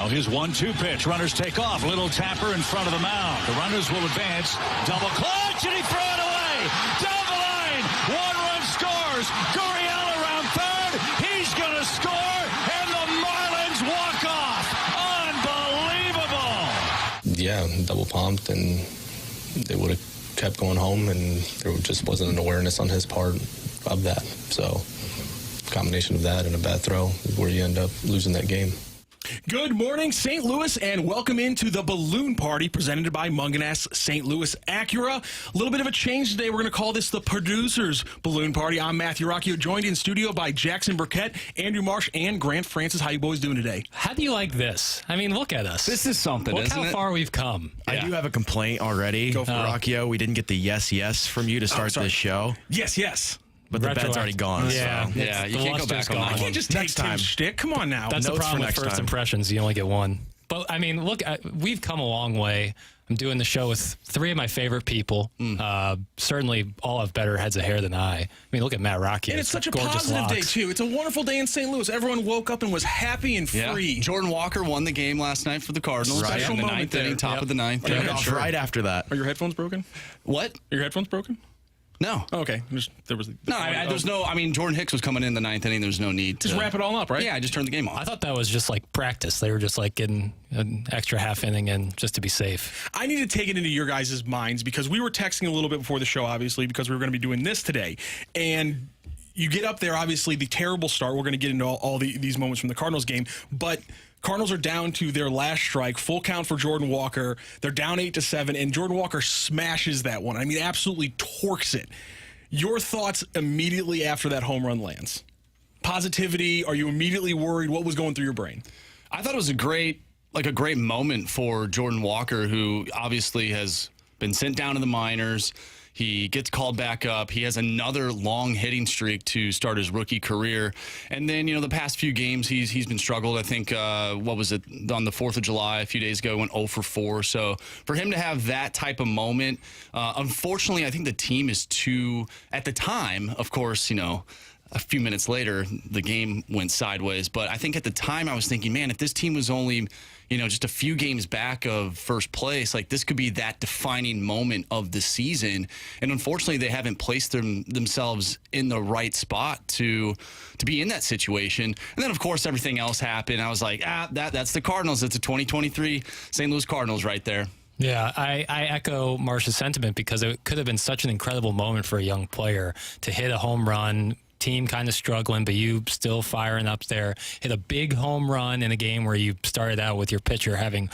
now. His 1-2 pitch. Runners take off. Little tapper in front of the mound. The runners will advance. Double clutch, and he throws it away. Down the line. 1 run scores. Gurriel around third. He's going to score, and the Marlins walk off. Unbelievable. Yeah, double pumped, and they would have kept going home, and there just wasn't an awareness on his part of that. So combination of that and a bad throw where you end up losing that game. Good morning, St. Louis, and welcome into the Balloon Party presented by Munganess St. Louis Acura. A little bit of a change today. We're going to call this the Producers Balloon Party. I'm Matthew Rocchio, joined in studio by Jackson Burkett, Andrew Marsh, and Grant Francis. How you boys doing today? How do you like this? I mean, look at us. This is something, Look isn't how it? far we've come. I do have a complaint already. Go for it. Rocchio, we didn't get the yes from you to start this show, Yes. but the bet's already gone. Yeah, So. Yeah, you the can't go luster's back on gone. that I one. can't just take Next time. Tim's shtick. Come on now. That's the Notes for problem with next first time. impressions. You only get one. But, I mean, look, we've come a long way. I'm doing the show with 3 of my favorite people. Certainly all have better heads of hair than I mean, look at Matt Rocchio. And it's such a gorgeous positive day, locks. too. It's a wonderful day in St. Louis. Everyone woke up and was happy and Yeah. free. Jordan Walker won the game last night for the Cardinals. Right. In Special the moment ninth there. inning, top Yep. of the ninth. Yeah, Went off right after that. Are your headphones broken? What? Are your headphones broken? No. Oh, okay. There was There's no. I mean, Jordan Hicks was coming in the ninth inning. There's no need to Just wrap it all up, right? Yeah, I just turned the game off. I thought that was just like practice. They were just like getting an extra half inning in just to be safe. I need to take it into your guys' minds because we were texting a little bit before the show, obviously, because we were going to be doing this today. And you get up there, obviously, the terrible start. We're going to get into all these moments from the Cardinals game. But Cardinals are down to their last strike, full count for Jordan Walker. They're down 8-7, and Jordan Walker smashes that one. I mean, absolutely torques it. Your thoughts immediately after that home run lands? Positivity? Are you immediately worried? What was going through your brain? I thought it was a great moment for Jordan Walker, who obviously has been sent down to the minors. He gets called back up. He has another long hitting streak to start his rookie career. And then, the past few games, he's been struggled. I think, what was it, on the 4th of July, a few days ago, went 0 for 4. So for him to have that type of moment, unfortunately, I think the team is too, at the time, of course, a few minutes later, the game went sideways. But I think at the time I was thinking, man, if this team was only, just a few games back of first place, like this could be that defining moment of the season. And unfortunately, they haven't placed themselves in the right spot to be in that situation. And then, of course, everything else happened. I was like, that's the Cardinals. It's a 2023 St. Louis Cardinals right there. Yeah, I echo Marsh's sentiment because it could have been such an incredible moment for a young player to hit a home run. Team kind of struggling, but you still firing up there. Hit a big home run in a game where you started out with your pitcher having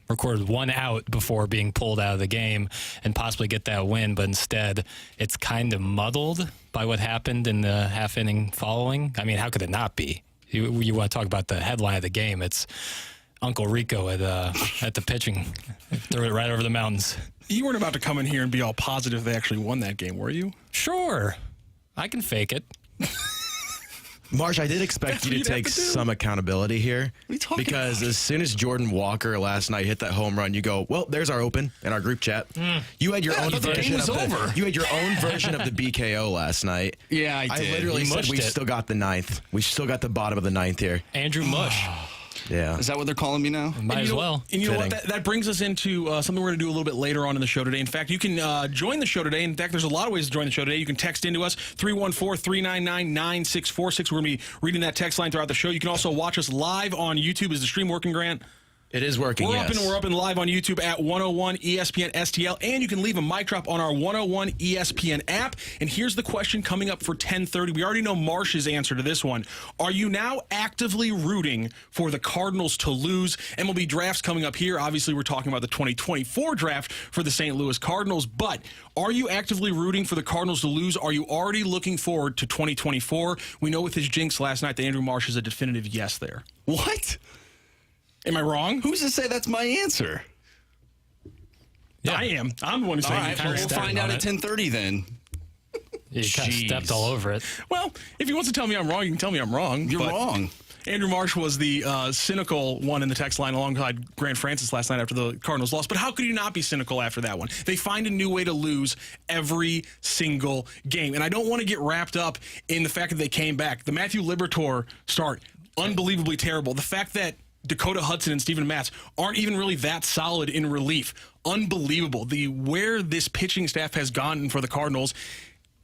recorded 1 out before being pulled out of the game and possibly get that win. But instead, it's kind of muddled by what happened in the half inning following. I mean, how could it not be? You want to talk about the headline of the game? It's Uncle Rico at the pitching. Threw it right over the mountains. You weren't about to come in here and be all positive they actually won that game, were you? Sure. I can fake it. Marsh, I did expect you to what you'd have take to do. some accountability here. What are you talking because about? as soon as Jordan Walker last night hit that home run, you go, well, there's our open in our group chat. You had your own the game version was of over. You had your own version of the BKO last night. Yeah, I did. literally You said mushed we've it. still got the ninth. We've still got the bottom of the ninth here. Andrew Mush. Yeah. Is that what they're calling me now? Might as well. And you know what? Fitting. That brings us into something we're going to do a little bit later on in the show today. In fact, you can join the show today. In fact, there's a lot of ways to join the show today. You can text into us, 314-399-9646. We're going to be reading that text line throughout the show. You can also watch us live on YouTube. Is the stream working, Grant? It is working, We're yes. up and live on YouTube at 101 ESPN STL, and you can leave a mic drop on our 101 ESPN app. And here's the question coming up for 10:30. We already know Marsh's answer to this one. Are you now actively rooting for the Cardinals to lose? MLB draft's coming up here. Obviously, we're talking about the 2024 draft for the St. Louis Cardinals, but are you actively rooting for the Cardinals to lose? Are you already looking forward to 2024? We know with his jinx last night that Andrew Marsh is a definitive yes there. What? Am I wrong? Who's to say that's my answer? Yeah. I am. I'm the one who's All saying right, it well, we'll first. find out on at 10:30 then. You kind of Jeez. stepped all over it. Well, if he wants to tell me I'm wrong, you can tell me I'm wrong. You're but wrong. Andrew Marsh was the cynical one in the text line alongside Grant Francis last night after the Cardinals lost. But how could you not be cynical after that one? They find a new way to lose every single game. And I don't want to get wrapped up in the fact that they came back. The Matthew Liberatore start, unbelievably terrible. The fact that Dakota Hudson and Steven Matz aren't even really that solid in relief. Unbelievable. Where this pitching staff has gone for the Cardinals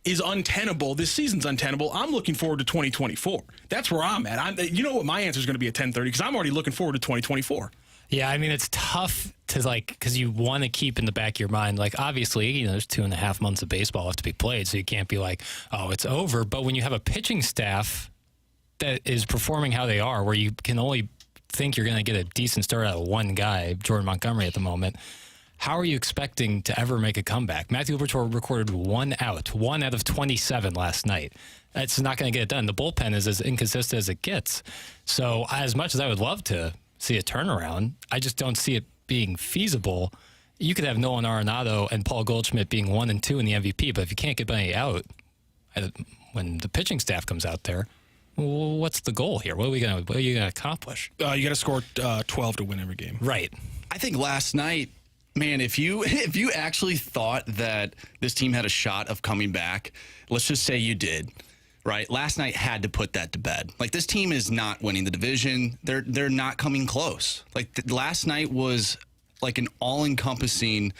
is untenable. This season's untenable. I'm looking forward to 2024. That's where I'm at. You know what my answer is going to be at 10:30 because I'm already looking forward to 2024. Yeah, I mean, it's tough to, because you want to keep in the back of your mind, obviously, there's 2.5 months of baseball left to be played, so you can't be like, oh, it's over. But when you have a pitching staff that is performing how they are, where you can only think you're going to get a decent start out of one guy, Jordan Montgomery at the moment, how are you expecting to ever make a comeback? Matthew Liberatore recorded 1 out of 27 last night. That's not going to get it done. The bullpen is as inconsistent as it gets. So as much as I would love to see a turnaround, I just don't see it being feasible. You could have Nolan Arenado and Paul Goldschmidt being 1 and 2 in the MVP, but if you can't get any out when the pitching staff comes out there, well, what's the goal here? What are you going to accomplish? You got to score 12 to win every game. Right. I think last night, man, if you actually thought that this team had a shot of coming back, let's just say you did, right? Last night had to put that to bed. This team is not winning the division. They're not coming close. Last night was an all-encompassing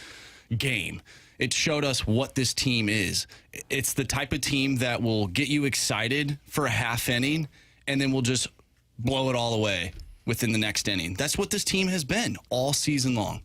game. It showed us what this team is. It's the type of team that will get you excited for a half inning and then will just blow it all away within the next inning. That's what this team has been all season long.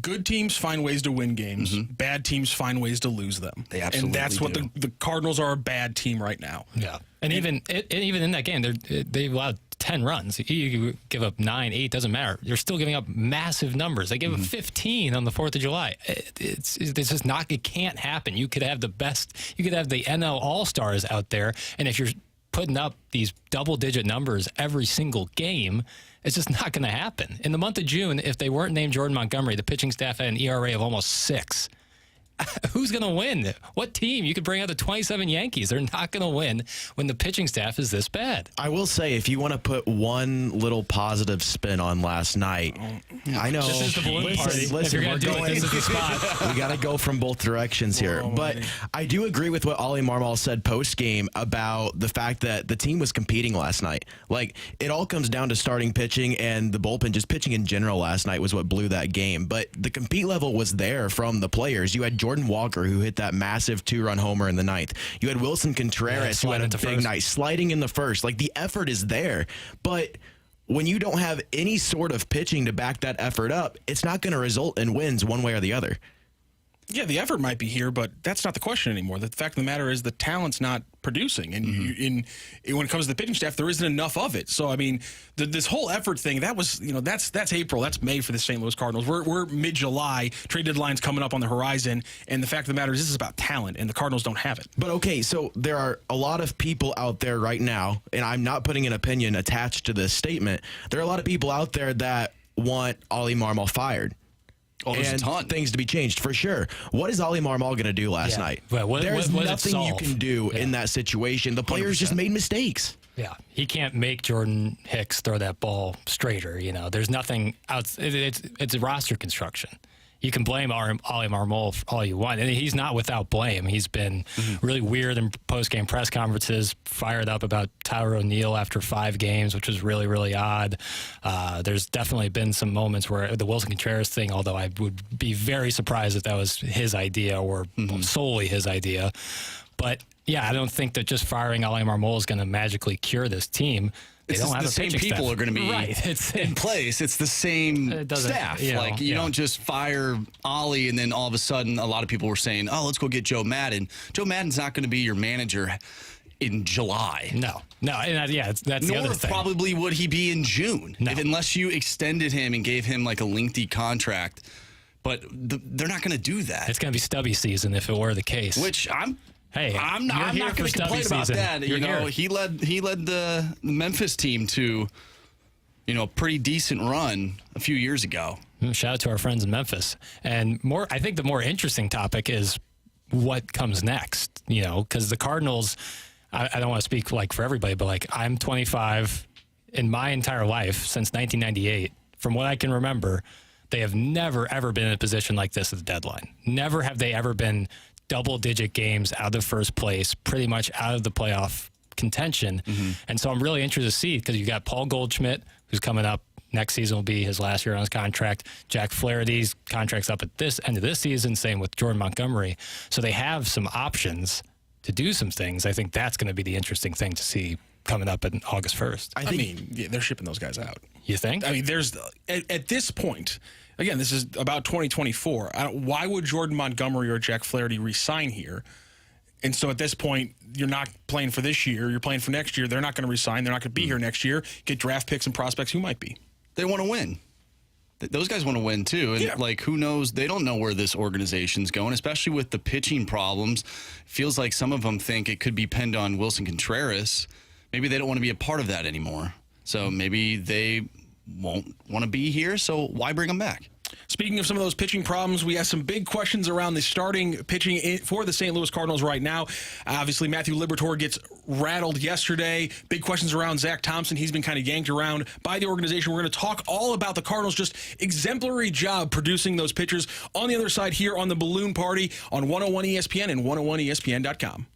Good teams find ways to win games. Mm-hmm. Bad teams find ways to lose them. They absolutely And that's what do. the Cardinals are, a bad team right now. Yeah. And even in that game, they've allowed 10 runs. You give up 9, 8, doesn't matter. You're still giving up massive numbers. They gave up 15 on the 4th of July. It's just not, it can't happen. You could have the NL All-Stars out there, and if you're putting up these double-digit numbers every single game, it's just not going to happen. In the month of June, if they weren't named Jordan Montgomery, the pitching staff had an ERA of almost 6. Who's going to win? What team? You could bring out the 27 Yankees. They're not going to win when the pitching staff is this bad. I will say, if you want to put one little positive spin on last night, I know. This is the balloon party. If you're going to do it, this is the spot. We got to go from both directions here. But I do agree with what Ollie Marmol said post-game about the fact that the team was competing last night. It all comes down to starting pitching and the bullpen. Just pitching in general last night was what blew that game. But the compete level was there from the players. You had Jordan Walker, who hit that massive 2-run homer in the 9th. You had Wilson Contreras, who had a big night, sliding in the first. The effort is there. But when you don't have any sort of pitching to back that effort up, it's not going to result in wins one way or the other. Yeah, the effort might be here, but that's not the question anymore. The fact of the matter is the talent's not producing. And when it comes to the pitching staff, there isn't enough of it. So, I mean, this whole effort thing, that was, that's April. That's May for the St. Louis Cardinals. We're mid-July. Trade deadline's coming up on the horizon. And the fact of the matter is this is about talent, and the Cardinals don't have it. But, okay, so there are a lot of people out there right now, and I'm not putting an opinion attached to this statement. There are a lot of people out there that want Ollie Marmol fired. Oh, there's and a ton. Things to be changed, for sure. What is Ollie Marmol going to do last night? There's nothing you can do in that situation. The players 100%. Just made mistakes. Yeah, he can't make Jordan Hicks throw that ball straighter. There's nothing out. It's a roster construction. You can blame Ollie Marmol all you want, and he's not without blame. He's been really weird in post-game press conferences, fired up about Tyler O'Neill after 5 games, which was really, really odd. There's definitely been some moments where the Wilson Contreras thing, although I would be very surprised if that was his idea or solely his idea. But, yeah, I don't think that just firing Ollie Marmol is going to magically cure this team. They don't have the same people staff. are going to be in place. It's the same staff. You don't just fire Ollie and then all of a sudden a lot of people were saying, oh, let's go get Joe Madden. Joe Madden's not going to be your manager in July. No. And that's the other thing. Nor probably would he be in June unless you extended him and gave him a lengthy contract. But they're not going to do that. It's going to be stubby season if it were the case. Which I'm not here going to complain about that. He led the Memphis team to, a pretty decent run a few years ago. Shout out to our friends in Memphis. And I think the more interesting topic is what comes next. Because the Cardinals, I don't want to speak for everybody, but I'm 25. In my entire life since 1998, from what I can remember, they have never ever been in a position like this at the deadline. Never have they ever been double-digit games out of first place, pretty much out of the playoff contention. And so I'm really interested to see, because you got Paul Goldschmidt, who's coming up Next season will be his last year on his contract. Jack Flaherty's contract's up at this end of this season. Same with Jordan Montgomery. So they have some options to do some things. I think that's going to be the interesting thing to see coming up on August 1st. I mean, yeah, they're shipping those guys out. You think? I mean, there's at this point, again, this is about 2024. Why would Jordan Montgomery or Jack Flaherty re-sign here? And so at this point, you're not playing for this year. You're playing for next year. They're not going to re-sign. They're not going to be here next year. Get draft picks and prospects who might be. They want to win. Those guys want to win too. And like, who knows? They don't know where this organization's going, especially with the pitching problems. Feels like some of them think it could be pinned on Wilson Contreras. Maybe they don't want to be a part of that anymore. So maybe they won't want to be here. So why bring them back? Speaking of some of those pitching problems, we have some big questions around the starting pitching for the St. Louis Cardinals right now. Obviously, Matthew Liberatore gets rattled yesterday. Big questions around Zach Thompson. He's been kind of yanked around by the organization. We're going to talk all about the Cardinals' just exemplary job producing those pitchers on the other side here on the Balloon Party on 101 ESPN and 101ESPN.com.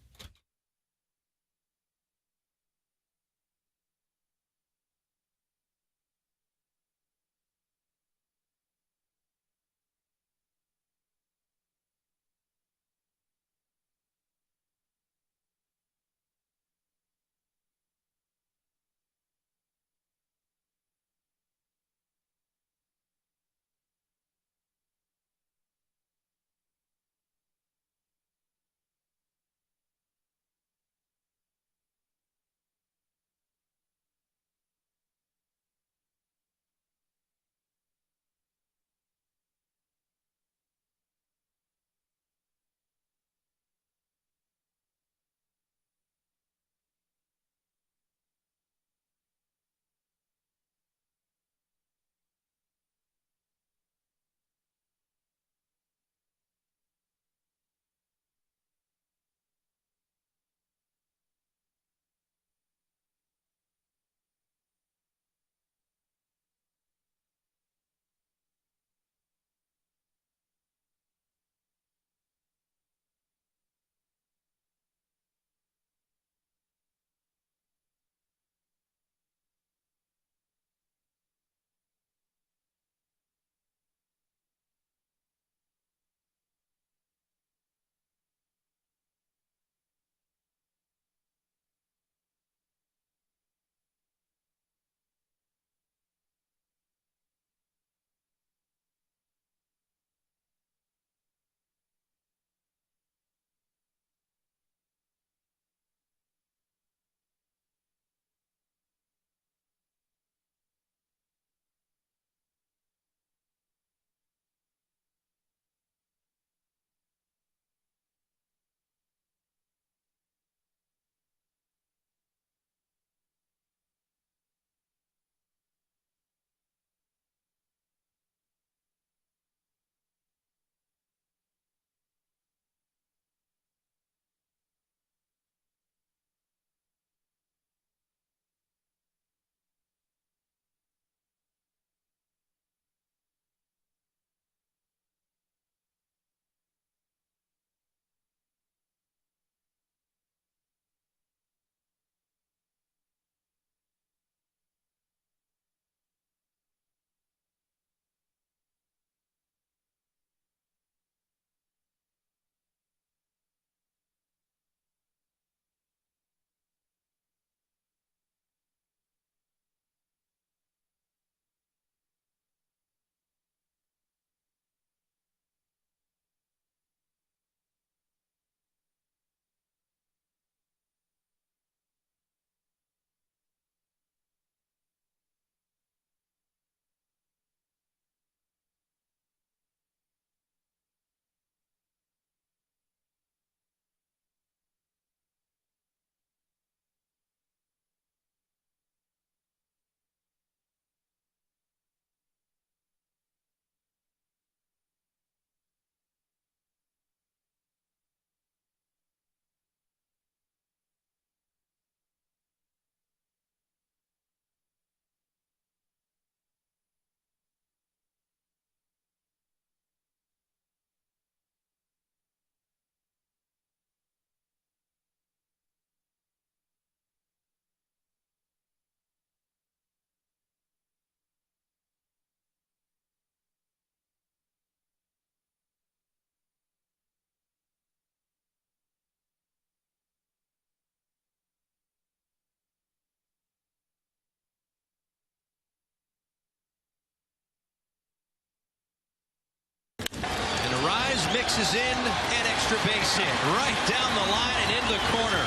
mixes in an extra base hit right down the line and into the corner.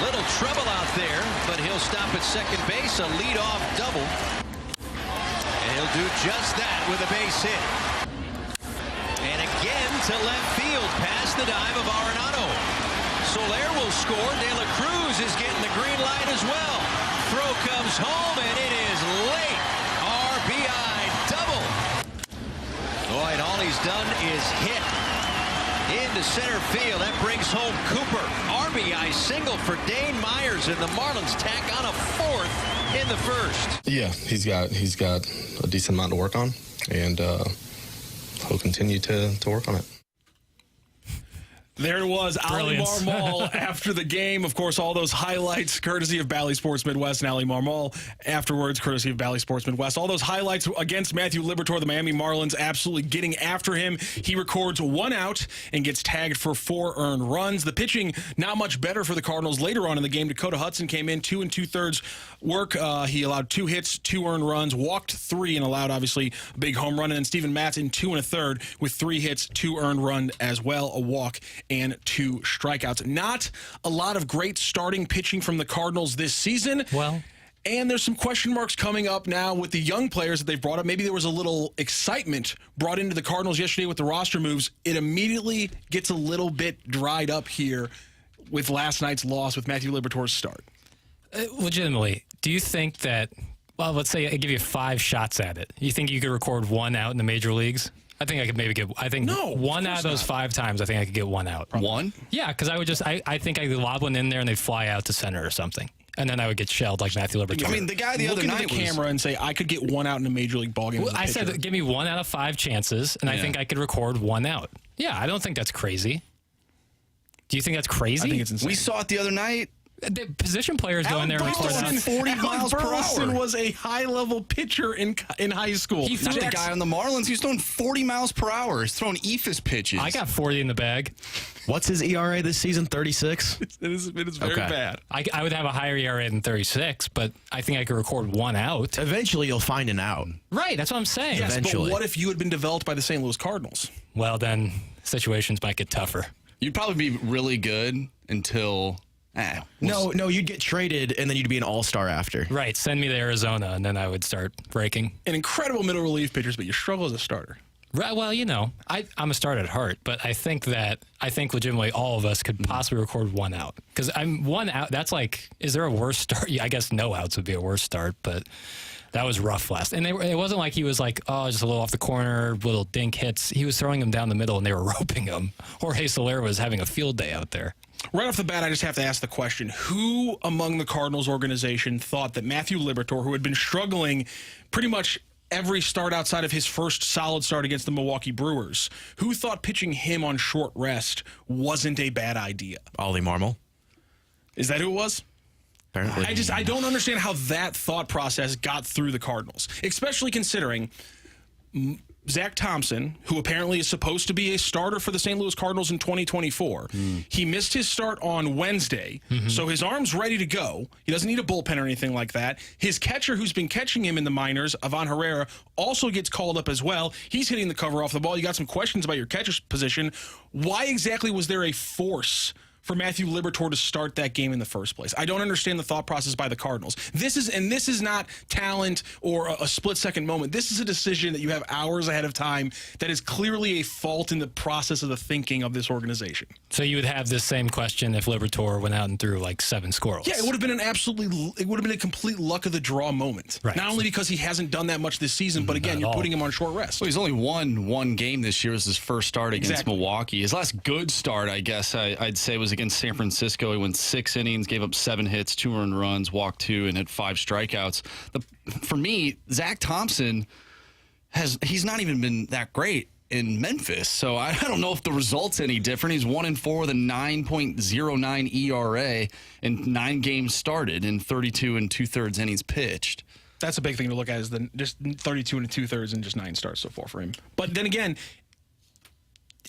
Little trouble out there, but he'll stop at second base, a leadoff double. And he'll do just that with a base hit. And again to left field, past the dive of Arenado. Soler will score. De La Cruz is getting the green light as well. Throw comes home, and it is late. RBI double. Boy, and all he's done is hit into center field. That brings home Cooper. RBI single for Dane Myers, and the Marlins tack on a fourth in the first. Yeah, he's got a decent amount to work on, and he'll continue to work on it. There it was, Ali Brilliance. Marmol after the game. Of course, all those highlights courtesy of Bally Sports Midwest, and Ali Marmol afterwards courtesy of Bally Sports Midwest. All those highlights against Matthew Liberatore, the Miami Marlins, absolutely getting after him. He records 1 out and gets tagged for 4 earned runs. The pitching, not much better for the Cardinals later on in the game. Dakota Hudson came in 2 2/3 work. He allowed 2 hits, 2 earned runs, walked 3, and allowed, obviously, a big home run. And then Steven Matz in 2 1/3 with 3 hits, 2 earned run as well, a walk, and 2 strikeouts. Not a lot of great starting pitching from the Cardinals this season. Well, and there's some question marks coming up now with the young players that they've brought up. Maybe there was a little excitement brought into the Cardinals yesterday with the roster moves. It immediately gets a little bit dried up here with last night's loss with Matthew Liberatore's start. legitimately, do you think that, well, let's say I give you 5 shots at it. You think you could record 1 out in the major leagues? I think I could maybe get, No, 1 out of those 5 times, I think I could get 1 out. Probably. 1? Yeah, because I would just, I think I could lob one in there and they'd fly out to center or something. And then I would get shelled like Matthew Liberatore. I mean, the guy the Look other into night the camera and say, I could get 1 out in a major league ballgame. Well, I said, give me 1 out of 5 chances, and I think I could record 1 out. Yeah, I don't think that's crazy. Do you think that's crazy? I think it's insane. We saw it the other night. The position players go in there and record Burleson, that. 40 miles per Burleson hour. was a high-level pitcher in high school. He threw The guy on the Marlins, he's throwing 40 miles per hour. He's throwing ephus pitches. I got 40 in the bag. What's his ERA this season? 36? It is very Okay. bad. I would have a higher ERA than 36, but I think I could record 1 out. Eventually, you'll find an out. Right, that's what I'm saying. Yes, Eventually. but what if you had been developed by the St. Louis Cardinals? Well, then situations might get tougher. You'd probably be really good until... No, you'd get traded, and then you'd be an all-star after. Right, send me to Arizona, and then I would start breaking. An incredible middle relief pitchers, but you struggle as a starter. Right, well, you know, I'm a starter at heart, but I think legitimately all of us could possibly record 1 out. Because I'm 1 out, that's like, is there a worse start? Yeah, I guess no outs would be a worse start, but that was rough last. And it wasn't like he was like, oh, just a little off the corner, little dink hits. He was throwing them down the middle, and they were roping him. Jorge Soler was having a field day out there. Right off the bat, I just have to ask the question, who among the Cardinals organization thought that Matthew Liberatore, who had been struggling pretty much every start outside of his first solid start against the Milwaukee Brewers, who thought pitching him on short rest wasn't a bad idea? Ollie Marmol. Is that who it was? Apparently. I don't understand how that thought process got through the Cardinals, especially considering Zach Thompson, who apparently is supposed to be a starter for the St. Louis Cardinals in 2024. He missed his start on Wednesday, so his arm's ready to go. He doesn't need a bullpen or anything like that. His catcher, who's been catching him in the minors, Ivan Herrera, also gets called up as well. He's hitting the cover off the ball. You got some questions about your catcher's position. Why exactly was there a force for Matthew Liberatore to start that game in the first place? I don't understand the thought process by the Cardinals. This is not talent or a split-second moment. This is a decision that you have hours ahead of time that is clearly a fault in the process of the thinking of this organization. So you would have this same question if Liberatore went out and threw like 7 scoreless. Yeah, it would have been a complete luck of the draw moment. Right. Not only because he hasn't done that much this season, but again, Not at you're all. putting him on short rest. Well, he's only won 1 game this year. It was his first start against Exactly. Milwaukee. His last good start, I guess, I'd say was against San Francisco. He went 6 innings, gave up 7 hits, 2 earned runs, walked 2, and had 5 strikeouts. For me, Zach Thompson he's not even been that great in Memphis. So I don't know if the result's any different. He's 1-4 with a 9.09 ERA and 9 games started in 32 2/3 innings pitched. That's a big thing to look at, is just 32 2/3 and just 9 starts so far for him. But then again,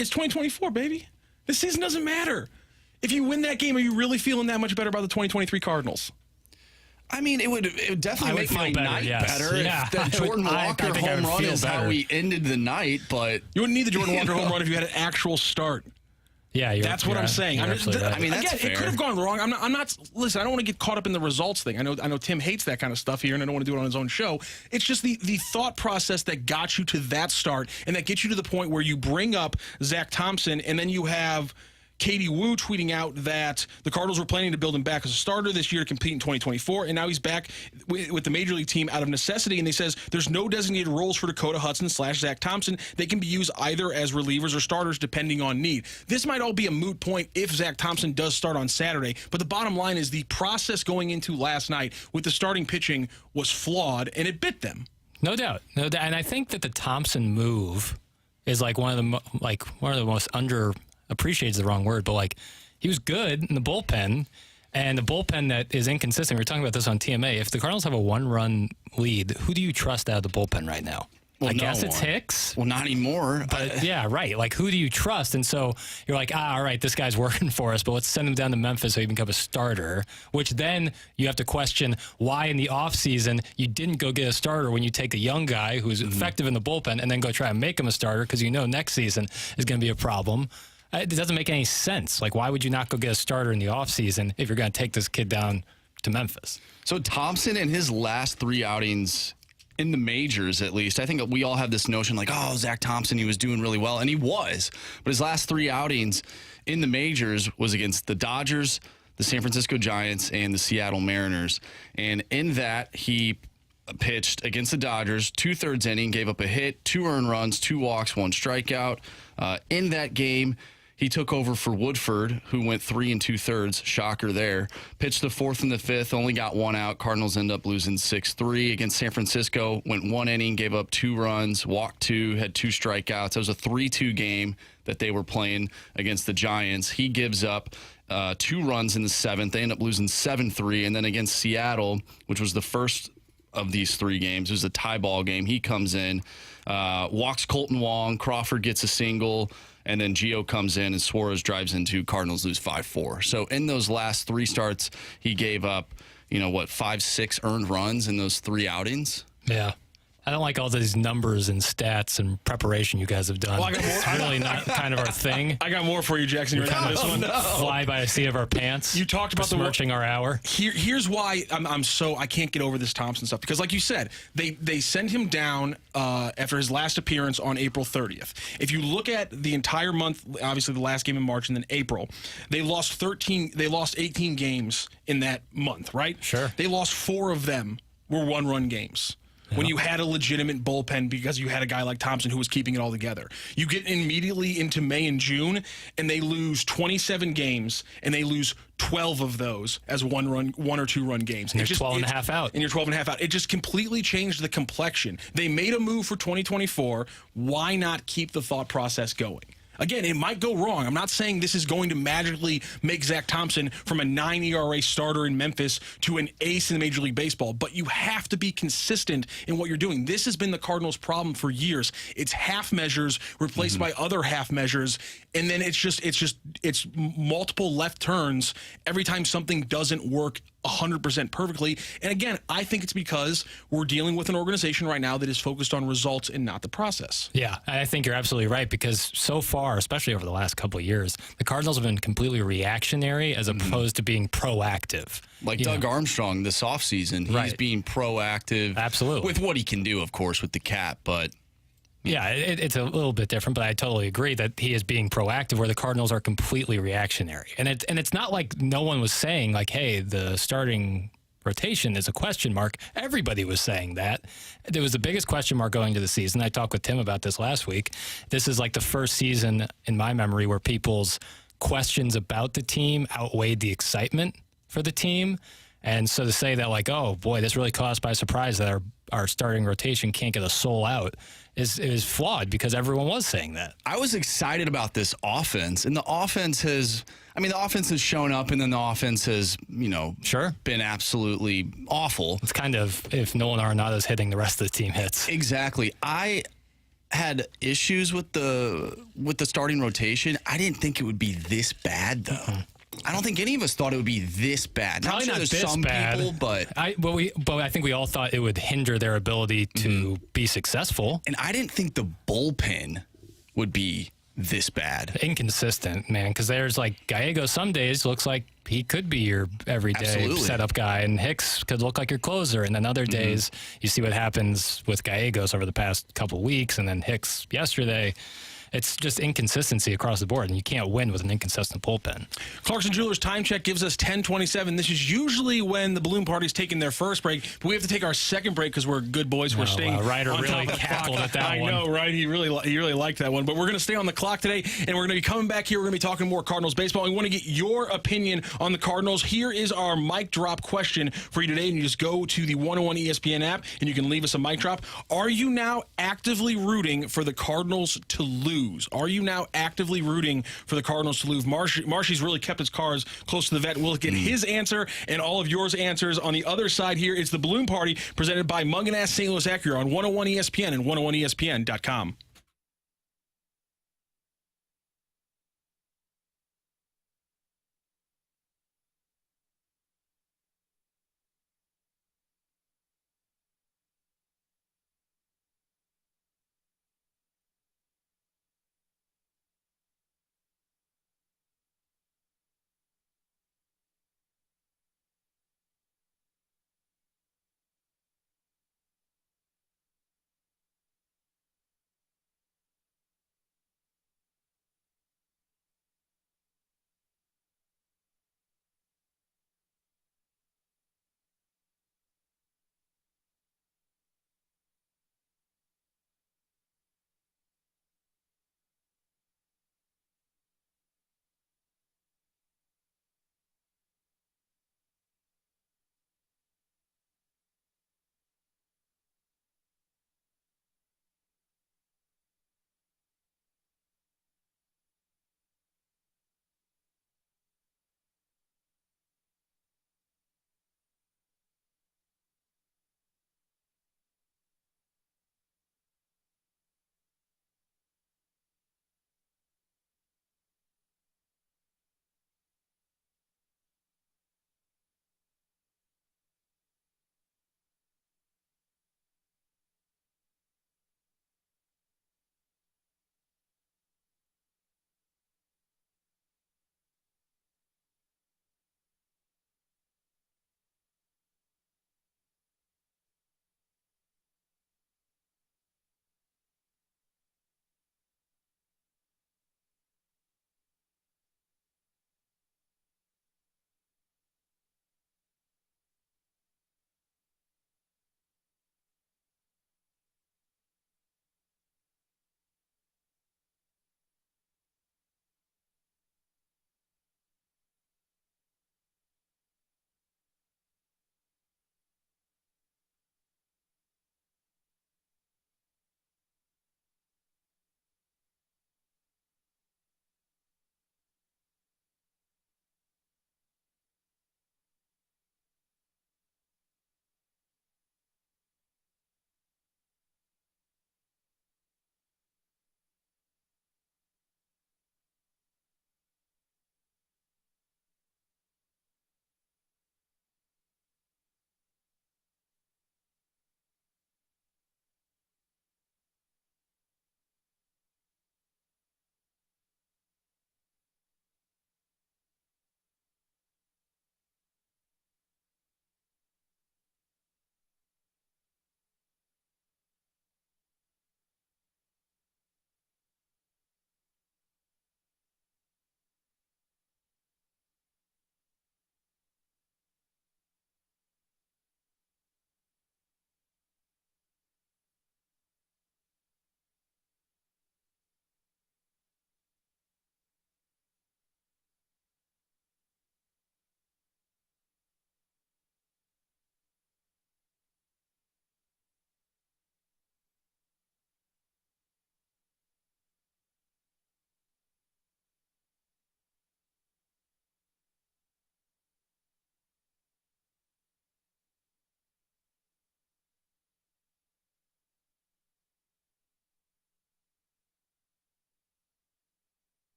it's 2024, baby. This season doesn't matter. If you win that game, are you really feeling that much better about the 2023 Cardinals? I mean, it would definitely make my night better Yeah. if the Jordan Walker think I home would run feel is how better. we ended the night, but You wouldn't need the Jordan Walker home run if you had an actual start. Yeah, That's what I'm saying. You're absolutely right. I mean, that's again, fair. it could have gone wrong. I'm not. Listen, I don't want to get caught up in the results thing. I know Tim hates that kind of stuff here, and I don't want to do it on his own show. It's just the thought process that got you to that start, and that gets you to the point where you bring up Zach Thompson, and then you have Katie Wu tweeting out that the Cardinals were planning to build him back as a starter this year to compete in 2024, and now he's back with the Major League team out of necessity, and he says there's no designated roles for Dakota Hudson / Zach Thompson. They can be used either as relievers or starters depending on need. This might all be a moot point if Zach Thompson does start on Saturday, but the bottom line is the process going into last night with the starting pitching was flawed, and it bit them. No doubt. And I think that the Thompson move is like one of the most underappreciated is the wrong word, but like he was good in the bullpen, and the bullpen that is inconsistent. We were talking about this on TMA. If the Cardinals have a 1-run lead, who do you trust out of the bullpen right now? Well, I guess no it's one. Hicks. Well, not anymore. But yeah, right. Like, who do you trust? And so you're like, all right, this guy's working for us, but let's send him down to Memphis so he can become a starter, which then you have to question why in the offseason you didn't go get a starter when you take a young guy who's effective in the bullpen and then go try and make him a starter because you know next season is going to be a problem. It doesn't make any sense. Like, why would you not go get a starter in the offseason if you're going to take this kid down to Memphis? So Thompson in his last 3 outings in the majors, at least, I think we all have this notion like, oh, Zach Thompson, he was doing really well, and he was. But his last 3 outings in the majors was against the Dodgers, the San Francisco Giants, and the Seattle Mariners. And in that, he pitched against the Dodgers, 2/3 inning, gave up a hit, 2 earned runs, 2 walks, 1 strikeout. In that game, he took over for Woodford, who went 3 2/3. Shocker there. Pitched the 4th and the 5th, only got 1 out. Cardinals end up losing 6-3. Against San Francisco, went 1 inning, gave up 2 runs, walked 2, had 2 strikeouts. It was a 3-2 game that they were playing against the Giants. He gives up 2 runs in the 7th. They end up losing 7-3. And then against Seattle, which was the first of these 3 games, it was a tie ball game. He comes in, walks Colton Wong. Crawford gets a single. And then Gio comes in and Suarez drives into Cardinals lose 5-4. So in those last 3 starts, he gave up, 5-6 earned runs in those 3 outings. Yeah. I don't like all these numbers and stats and preparation you guys have done. Well, I got more. It's really not kind of our thing. I got more for you, Jackson. You ready for this one? Fly by the seat of our pants. You talked about besmirching our hour. Here's why I can't get over this Thompson stuff, because like you said, they send him down after his last appearance on April 30th. If you look at the entire month, obviously the last game in March and then April, they lost 18 games in that month, right? Sure. They lost 4 of them were 1-run games. When you had a legitimate bullpen because you had a guy like Thompson who was keeping it all together. You get immediately into May and June, and they lose 27 games, and they lose 12 of those as 1 or 2-run games. And you're 12 and a half out. And you're 12 and a half out. It just completely changed the complexion. They made a move for 2024. Why not keep the thought process going? Again, it might go wrong. I'm not saying this is going to magically make Zach Thompson from a 9 ERA starter in Memphis to an ace in Major League Baseball, but you have to be consistent in what you're doing. This has been the Cardinals' problem for years. It's half measures replaced by other half measures, and then it's multiple left turns every time something doesn't work 100% perfectly. And again, I think it's because we're dealing with an organization right now that is focused on results and not the process. Yeah, I think you're absolutely right, because so far, especially over the last couple of years, the Cardinals have been completely reactionary as opposed to being proactive. Like Doug Armstrong this offseason, he's being proactive. Absolutely. With what he can do, of course, with the cap, but yeah, it's a little bit different, but I totally agree that he is being proactive where the Cardinals are completely reactionary. And it's not like no one was saying, like, hey, the starting rotation is a question mark. Everybody was saying that. There was the biggest question mark going to the season. I talked with Tim about this last week. This is like the first season in my memory where people's questions about the team outweighed the excitement for the team. And so to say that, like, oh, boy, this really caught us by surprise that our starting rotation can't get a soul out is flawed, because everyone was saying that. I was excited about this offense, and the offense has shown up, and then the offense has, Sure. been absolutely awful. It's kind of if Nolan Arenado's hitting, the rest of the team hits. Exactly. I had issues with the starting rotation. I didn't think it would be this bad, though. I don't think any of us thought it would be this bad. Probably Now, I'm not sure there's this some bad. people, but I think we all thought it would hinder their ability to be successful. and I didn't think the bullpen would be this bad. Inconsistent, man, because there's like Gallego some days looks like he could be your everyday Absolutely. setup guy, and Hicks could look like your closer. And then other days you see what happens with Gallegos over the past couple weeks, and then Hicks yesterday. It's just inconsistency across the board, and you can't win with an inconsistent bullpen. Clarkson Jewelers time check gives us 10:27. This is usually when the balloon party's taking their first break, but we have to take our second break because we're good boys. We're staying. Ryder on really top of the cackled clock. at that one. I know, right? He really liked that one. But we're going to stay on the clock today, and we're going to be coming back here. We're going to be talking more Cardinals baseball. We want to get your opinion on the Cardinals. Here is our mic drop question for you today, and you just go to the 101 ESPN app, and you can leave us a mic drop. Are you now actively rooting for the Cardinals to lose? Are you now actively rooting for the Cardinals to lose? Marshy's really kept his cards close to the vet. We'll get his answer and all of yours answers. On the other side here is the Balloon Party presented by Mungan St. Louis Acura on 101 ESPN and 101ESPN.com.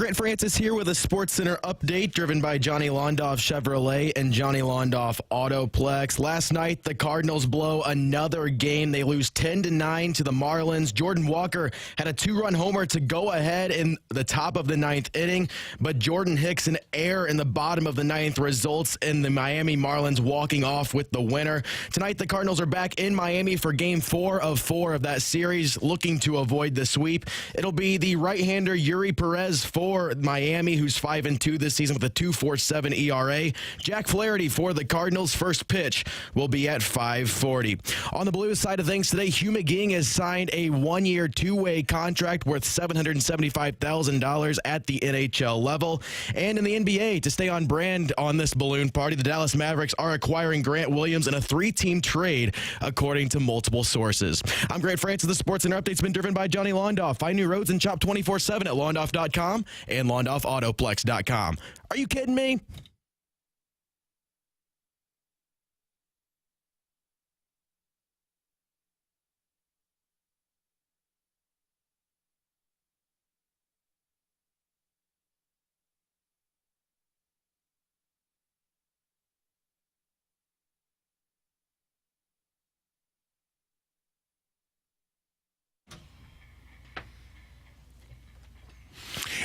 Grant Francis here with a SportsCenter update driven by Johnny Londoff Chevrolet and Johnny Londoff Autoplex. Last night, the Cardinals blow another game. They lose 10-9 to the Marlins. Jordan Walker had a 2-run homer to go ahead in the top of the 9th inning, but Jordan Hicks an error in the bottom of the 9th results in the Miami Marlins walking off with the winner. Tonight, the Cardinals are back in Miami for Game 4 of 4 of that series, looking to avoid the sweep. It'll be the right-hander Yuri Perez for Miami, who's 5-2 this season with a 2.47 ERA. Jack Flaherty for the Cardinals. First pitch will be at 5:40. On the Blues side of things today, Hugh McGing has signed a 1-year, 2-way contract worth $775,000 at the NHL level. And in the NBA, to stay on brand on this balloon party, the Dallas Mavericks are acquiring Grant Williams in a 3-team trade, according to multiple sources. I'm Grant Francis. The SportsCenter update's been driven by Johnny Londoff. Find new roads and shop 24/7 at londoff.com and LondoffAutoplex.com. Are you kidding me?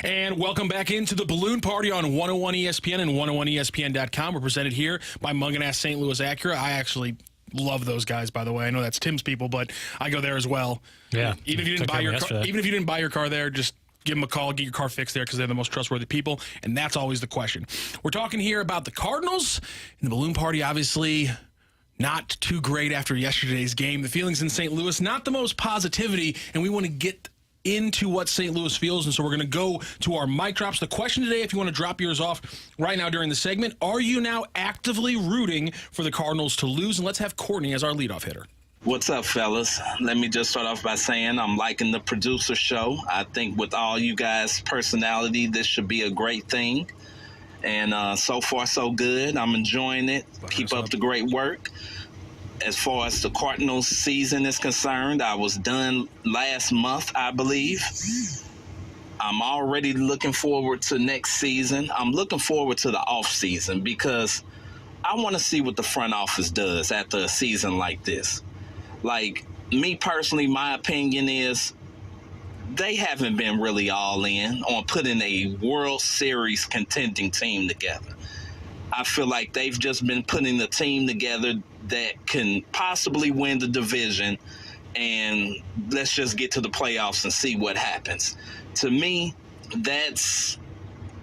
And welcome back into the Balloon Party on 101 ESPN and 101ESPN.com. We're presented here by Munganast St. Louis Acura. I actually love those guys, by the way. I know that's Tim's people, but I go there as well. Yeah. Even if you didn't buy your car there, just give them a call, get your car fixed there because they're the most trustworthy people, and that's always the question. We're talking here about the Cardinals and the Balloon Party, obviously not too great after yesterday's game. The feelings in St. Louis, not the most positivity, and we want to get into what St. Louis feels, and so we're going to go to our mic drops. The question today, if you want to drop yours off right now during the segment, are you now actively rooting for the Cardinals to lose? And let's have Courtney as our leadoff hitter. What's up, fellas? Let me just start off by saying I'm liking the producer show. I think with all you guys' personality, this should be a great thing. And so far, so good. I'm enjoying it. Keep up the great work. As far as the Cardinals season is concerned, I was done last month, I believe. I'm already looking forward to next season. I'm looking forward to the off season because I want to see what the front office does after a season like this. Like, me personally, my opinion is they haven't been really all in on putting a World Series contending team together. I feel like they've just been putting a team together that can possibly win the division, and let's just get to the playoffs and see what happens. To me, that's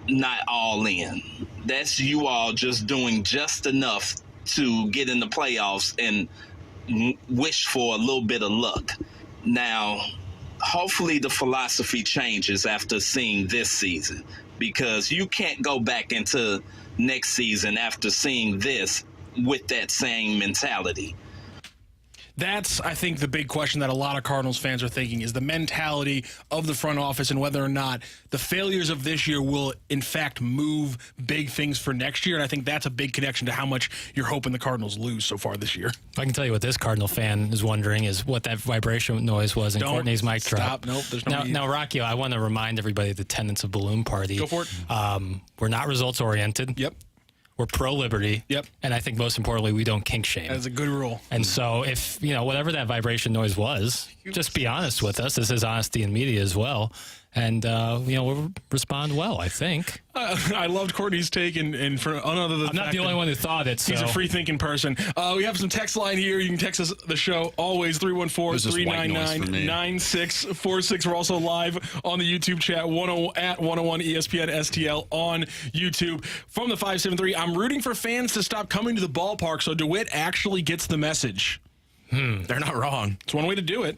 not all in. That's you all just doing just enough to get in the playoffs and wish for a little bit of luck. Now, hopefully the philosophy changes after seeing this season, because you can't go back into next season after seeing this with that same mentality. That's, I think, the big question that a lot of Cardinals fans are thinking is the mentality of the front office and whether or not the failures of this year will, in fact, move big things for next year. And I think that's a big connection to how much you're hoping the Cardinals lose so far this year. I can tell you what this Cardinal fan is wondering is what that vibration noise was in Courtney's mic drop. Nope, there's no Now, Rocchio, I want to remind everybody of the tenets of Balloon Party. Go for it. We're not results-oriented. Yep. We're pro-liberty. Yep. And I think most importantly, we don't kink shame. That's a good rule. And so if, whatever that vibration noise was, just be honest with us. This is honesty in media as well. And, we'll respond well, I think. I loved Courtney's take, and for another than I'm not the only one who thought it. So. He's a free-thinking person. We have some text line here. You can text us the show always 314-399-9646. We're also live on the YouTube chat at 101 ESPN STL on YouTube. From the 573, I'm rooting for fans to stop coming to the ballpark so DeWitt actually gets the message. They're not wrong. It's one way to do it.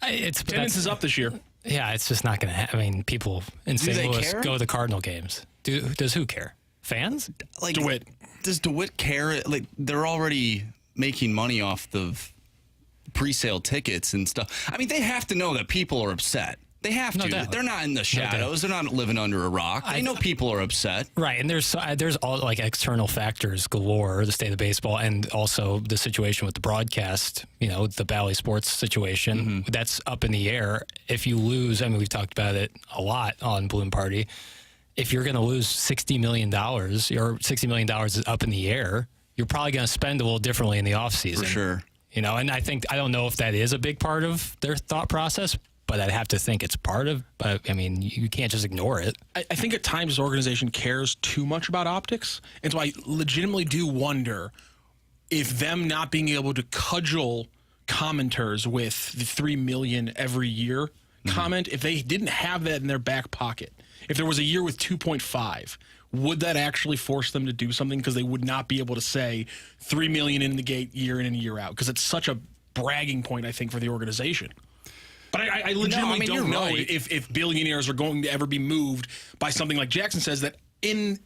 Attendance is up this year. Yeah, it's just not going to happen. I mean, people in St. Louis go to the Cardinal games. Does who care? Fans? Like, DeWitt. Does DeWitt care? Like, they're already making money off the pre-sale tickets and stuff. I mean, they have to know that people are upset. They have No to. doubt. They're not in the shadows. They're not living under a rock. They know people are upset. Right, and there's all like external factors galore, the state of baseball, and also the situation with the broadcast. The Bally Sports situation that's up in the air. If you lose, I mean, we've talked about it a lot on Bloom Party. If you're going to lose $60 million, or $60 million is up in the air, you're probably going to spend a little differently in the offseason. For sure. And I don't know if that is a big part of their thought process, but I'd have to think it's part of. But I mean, you can't just ignore it. I think at times this organization cares too much about optics, and so I legitimately do wonder if them not being able to cudgel commenters with the 3 million every year comment, if they didn't have that in their back pocket, if there was a year with 2.5, would that actually force them to do something? Because they would not be able to say 3 million in the gate year in and year out, because it's such a bragging point, I think, for the organization. But I legitimately don't know if billionaires are going to ever be moved by something like Jackson says that in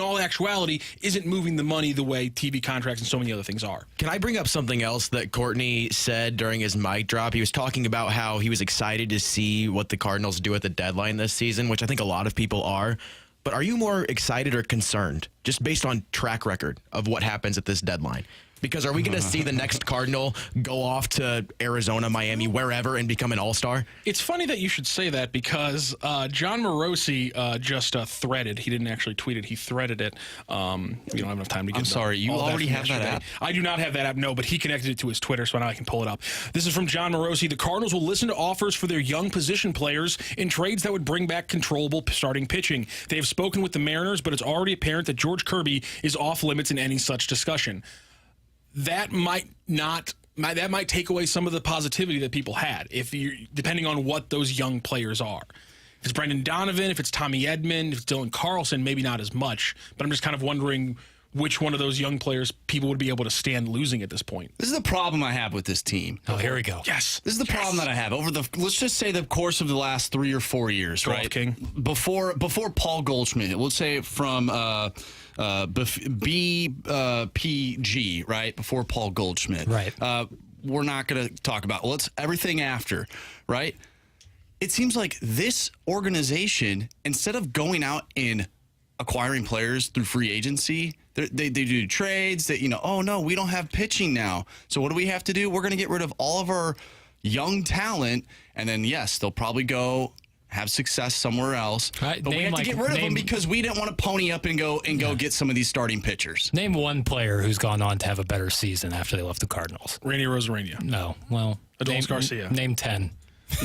all actuality isn't moving the money the way TV contracts and so many other things are. Can I bring up something else that Courtney said during his mic drop? He was talking about how he was excited to see what the Cardinals do at the deadline this season, which I think a lot of people are. But are you more excited or concerned, just based on track record of what happens at this deadline? Because are we going to see the next Cardinal go off to Arizona, Miami, wherever, and become an all-star? It's funny that you should say that because John Morosi just threaded. He didn't actually tweet it. He threaded it. We don't have enough time to get I'm sorry, you already have that app? I do not have that app, no, but he connected it to his Twitter, so now I can pull it up. This is from John Morosi. The Cardinals will listen to offers for their young position players in trades that would bring back controllable starting pitching. They have spoken with the Mariners, but it's already apparent that George Kirby is off limits in any such discussion. That might take away some of the positivity that people had, depending on what those young players are. If it's Brendan Donovan, if it's Tommy Edman, if it's Dylan Carlson, maybe not as much. But I'm just kind of wondering which one of those young players people would be able to stand losing at this point. This is the problem I have with this team. Oh, here we go. Yes. This is the problem that I have over let's just say the course of the last 3 or 4 years, Golf right? King. Before Paul Goldschmidt, let's say from BPG, right? Before Paul Goldschmidt. Right. We're not going to talk about everything after, right? It seems like this organization, instead of going out and acquiring players through free agency, they do trades that, oh no, we don't have pitching now. So what do we have to do? We're going to get rid of all of our young talent. And then, yes, they'll probably go have success somewhere else. Right, but we have to get rid of them because we didn't want to pony up and go get some of these starting pitchers. Name one player who's gone on to have a better season after they left the Cardinals. Randy Rosarena. No. Well, Adolis Garcia. Name 10.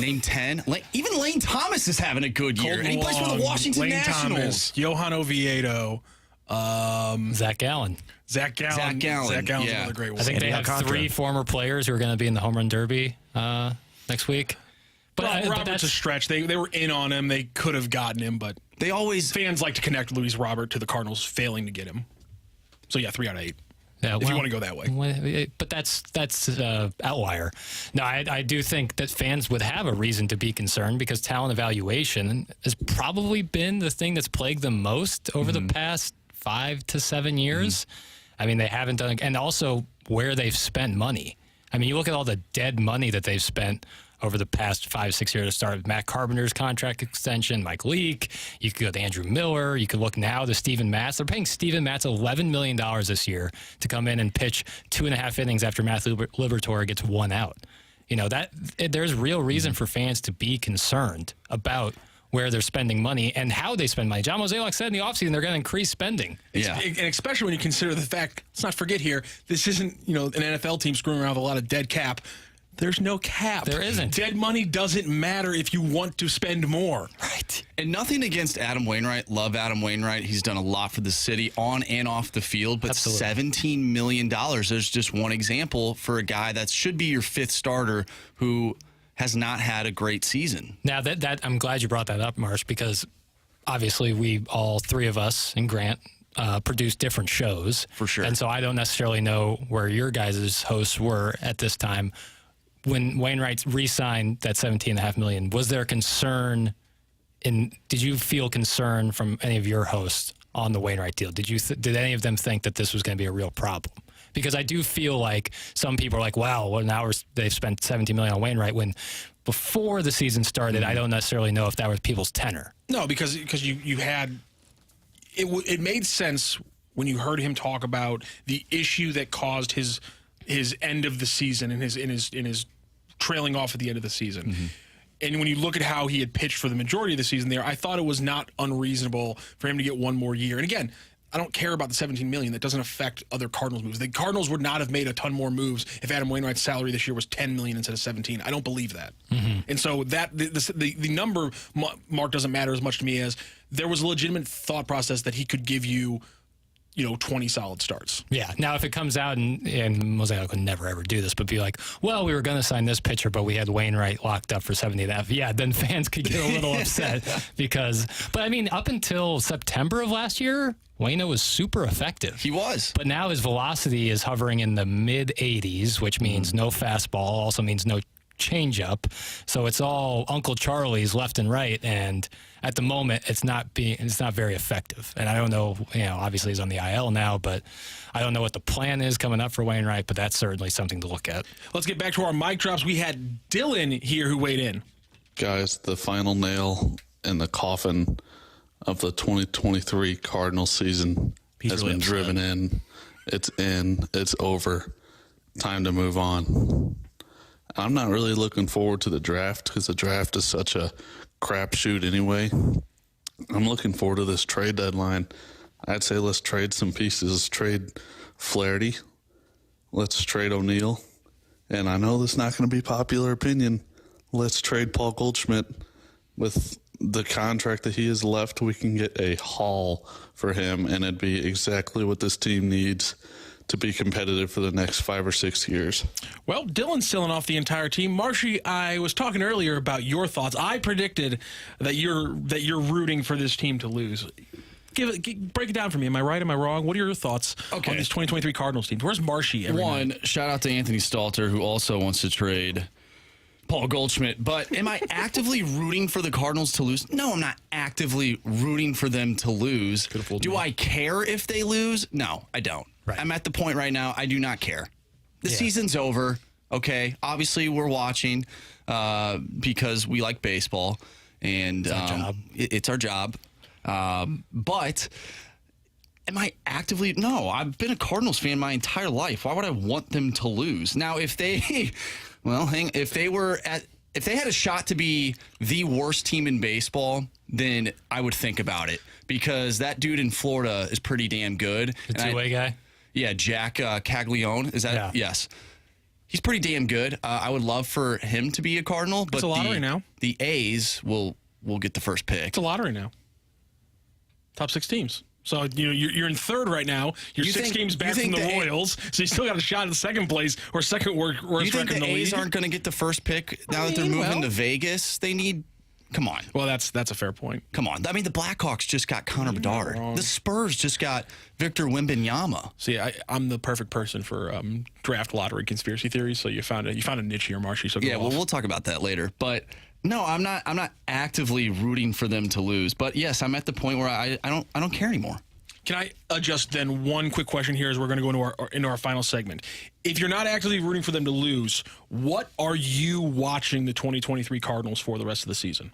Name 10. Even Lane Thomas is having a good year. And he plays for the Washington Lane Nationals. Thomas, Johan Oviedo. Zach Gallen. Zach Gallen. Yeah. Another great one. I think they have 3 former players who are going to be in the home run derby next week. But Robert's that's a stretch. They were in on him. They could have gotten him, but fans like to connect Luis Robert to the Cardinals failing to get him. So yeah, 3 out of 8. Yeah, if you want to go that way. But that's outlier. No, I do think that fans would have a reason to be concerned because talent evaluation has probably been the thing that's plagued them most over the past 5 to 7 years. I mean, they haven't done, and also where they've spent money. I mean, you look at all the dead money that they've spent over the past 5-6 years to start with Matt Carpenter's contract extension, Mike Leake. You could go to Andrew Miller. You could look now to Steven Matz. They're paying Steven Matz $11 million this year to come in and pitch 2.5 innings after Matthew Liberatore gets 1 out. There's real reason for fans to be concerned about where they're spending money and how they spend money. John Mozeliak said in the offseason they're going to increase spending. Yeah. And especially when you consider the fact, let's not forget here, this isn't an NFL team screwing around with a lot of dead cap. There's no cap. There isn't. Dead money doesn't matter if you want to spend more. Right. And nothing against Adam Wainwright. Love Adam Wainwright. He's done a lot for the city on and off the field. But Absolutely. $17 million, there's just one example for a guy that should be your 5th starter who has not had a great season. Now, that I'm glad you brought that up, Marsh, because obviously we, all 3 of us and Grant, produce different shows. For sure. And so I don't necessarily know where your guys' hosts were at this time. When Wainwright re-signed that $17.5 million, was there concern? Did you feel concern from any of your hosts on the Wainwright deal? Did any of them think that this was going to be a real problem? Because I do feel like some people are like, wow, well, now they've spent $17 million on Wainwright, when before the season started, I don't necessarily know if that was people's tenor. No, because you had it made sense when you heard him talk about the issue that caused his end of the season and his trailing off at the end of the season. Mm-hmm. And when you look at how he had pitched for the majority of the season there, I thought it was not unreasonable for him to get one more year. And again, I don't care about the $17 million. That doesn't affect other Cardinals moves. The Cardinals would not have made a ton more moves if Adam Wainwright's salary this year was $10 million instead of $17. I don't believe that. Mm-hmm. And so that the number, Mark, doesn't matter as much to me as there was a legitimate thought process that he could give you, 20 solid starts. Yeah. Now, if it comes out and Mosaic would never, ever do this, but be like, well, we were going to sign this pitcher, but we had Wainwright locked up for 70.5. Yeah, then fans could get a little upset but I mean, up until September of last year, Waino was super effective. He was. But now his velocity is hovering in the mid 80s, which means no fastball, also means no changeup. So it's all Uncle Charlie's left and right, and at the moment it's not very effective. And I don't know, obviously he's on the IL now, but I don't know what the plan is coming up for Wainwright, but that's certainly something to look at. Let's get back to our mic drops. We had Dylan here who weighed in. Guys, the final nail in the coffin of the 2023 Cardinals season has been driven in. It's in. It's over. Time to move on. I'm not really looking forward to the draft because the draft is such a crapshoot anyway. I'm looking forward to this trade deadline. I'd say let's trade some pieces. Trade Flaherty. Let's trade O'Neill. And I know this is not going to be popular opinion. Let's trade Paul Goldschmidt. With the contract that he has left, we can get a haul for him, and it'd be exactly what this team needs to be competitive for the next 5 or 6 years. Well, Dylan's selling off the entire team. Marshy, I was talking earlier about your thoughts. I predicted that you're rooting for this team to lose. Break it down for me. Am I right? Am I wrong? What are your thoughts on this 2023 Cardinals team? Where's Marshy? Shout out to Anthony Stalter, who also wants to trade Paul Goldschmidt. But am I actively rooting for the Cardinals to lose? No, I'm not actively rooting for them to lose. Do I care if they lose? No, I don't. Right. I'm at the point right now, I do not care. The season's over, okay? Obviously, we're watching because we like baseball. And it's our job. But am I actively? No, I've been a Cardinals fan my entire life. Why would I want them to lose? Now, if they, if they had a shot to be the worst team in baseball, then I would think about it because that dude in Florida is pretty damn good. The two-way guy? Yeah, Jack Caglione. Is that? Yeah. Yes. He's pretty damn good. I would love for him to be a Cardinal. But it's a lottery now. The A's will get the first pick. It's a lottery now. Top 6 teams. So you're in third right now. You're 6 games back from the Royals, so you still got a shot at second place or second worst record in the league. You think the A's aren't going to get the first pick now that they're moving to Vegas? They need. Come on. Well, that's a fair point. Come on. I mean, the Blackhawks just got Connor Bedard. The Spurs just got Victor Wembanyama. See, I'm the perfect person for draft lottery conspiracy theories. So you found a niche here, Marshy. So well, we'll talk about that later. But no, I'm not actively rooting for them to lose. But yes, I'm at the point where I don't care anymore. Can I adjust then one quick question here as we're going to go into our final segment? If you're not actively rooting for them to lose, what are you watching the 2023 Cardinals for the rest of the season?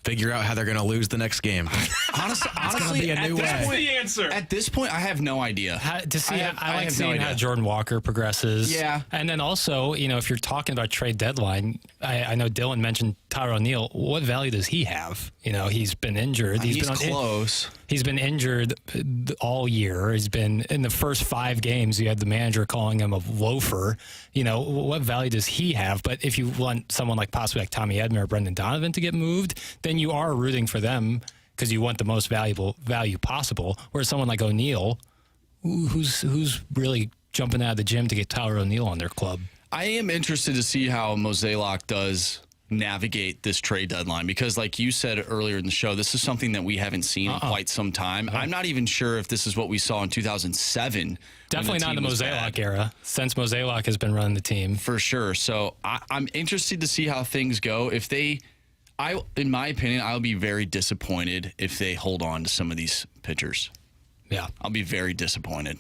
Figure out how they're going to lose the next game. Honestly, be a new way. That's the answer. At this point, I have no idea. I like seeing how Jordan Walker progresses. Yeah. And then also, if you're talking about trade deadline, I know Dylan mentioned Tyler O'Neill. What value does he have? He's been injured. He's been close. He's been injured all year. He's been in the first 5 games. You had the manager calling him a loafer. What value does he have? But if you want someone possibly like Tommy Edman or Brendan Donovan to get moved, then you are rooting for them because you want the most value possible. Whereas someone like O'Neill, who's really jumping out of the gym to get Tyler O'Neill on their club. I am interested to see how Mosaic does navigate this trade deadline because, like you said earlier in the show, this is something that we haven't seen in quite some time. I'm not even sure if this is what we saw in 2007. Definitely not the Mosaic era, since Mosaic has been running the team. For sure. So I'm interested to see how things go. In my opinion, I'll be very disappointed if they hold on to some of these pitchers. Yeah. I'll be very disappointed.